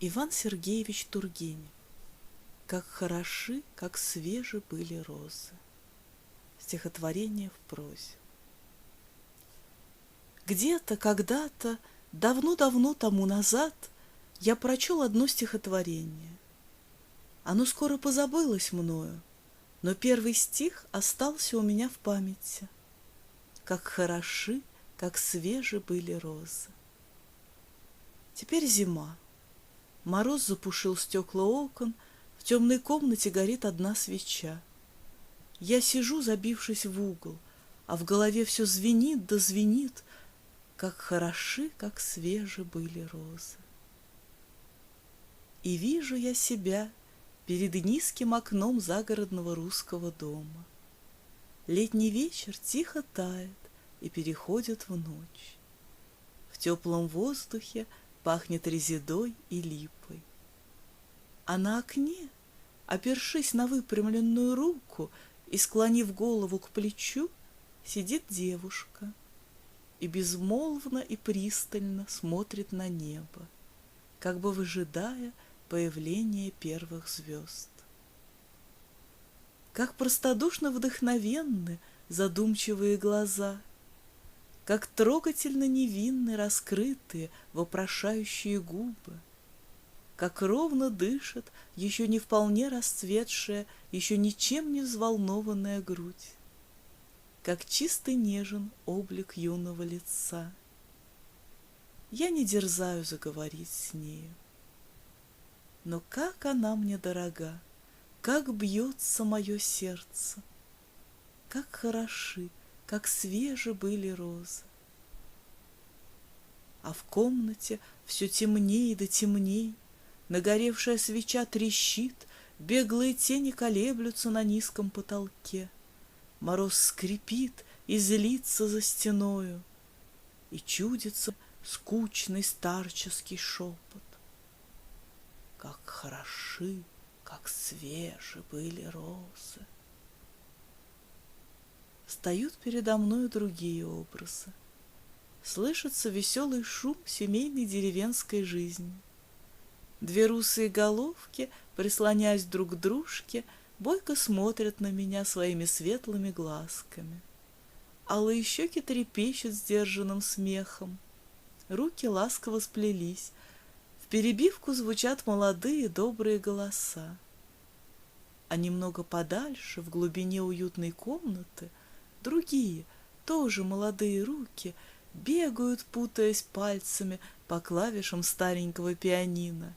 Иван Сергеевич Тургенев. Как хороши, как свежи были розы. Стихотворение в прозе. Где-то, когда-то, давно-давно тому назад я прочел одно стихотворение. Оно скоро позабылось мною, но первый стих остался у меня в памяти. Как хороши, как свежи были розы. Теперь зима. Мороз запушил стекла окон, в темной комнате горит одна свеча. Я сижу, забившись в угол, а в голове все звенит да звенит, как хороши, как свежи были розы. И вижу я себя перед низким окном загородного русского дома. Летний вечер тихо тает и переходит в ночь. В теплом воздухе пахнет резедой и липой. А на окне, опершись на выпрямленную руку и склонив голову к плечу, сидит девушка и безмолвно и пристально смотрит на небо, как бы выжидая появления первых звезд. Как простодушно вдохновенны задумчивые глаза, как трогательно невинны раскрытые вопрошающие губы, как ровно дышит еще не вполне расцветшая, еще ничем не взволнованная грудь, как чист и нежен облик юного лица. Я не дерзаю заговорить с нею, но как она мне дорога, как бьется мое сердце, как хороши, как свежи были розы. А в комнате все темнее да темней, нагоревшая свеча трещит, беглые тени колеблются на низком потолке. Мороз скрипит и злится за стеною, и чудится скучный старческий шепот. Как хороши, как свежи были розы. Встают передо мною другие образы. Слышится веселый шум семейной деревенской жизни. Две русые головки, прислоняясь друг к дружке, бойко смотрят на меня своими светлыми глазками. Алые щеки трепещут сдержанным смехом. Руки ласково сплелись. В перебивку звучат молодые добрые голоса. А немного подальше, в глубине уютной комнаты, другие, тоже молодые руки, бегают, путаясь пальцами по клавишам старенького пианино.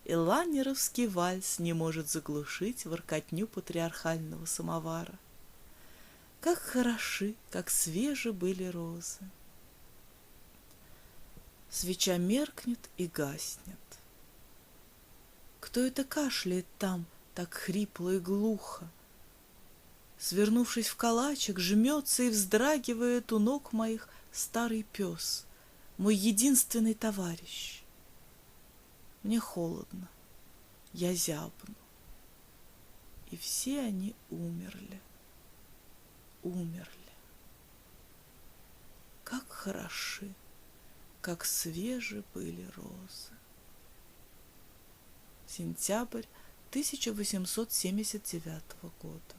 И ланеровский вальс не может заглушить воркотню патриархального самовара. Как хороши, как свежи были розы. Свеча меркнет и гаснет. Кто это кашляет там так хрипло и глухо? Свернувшись в калачик, жмется и вздрагивает у ног моих старый пес, мой единственный товарищ. Мне холодно, я зябну. И все они умерли, умерли. Как хороши, как свежи были розы. Сентябрь 1879 года.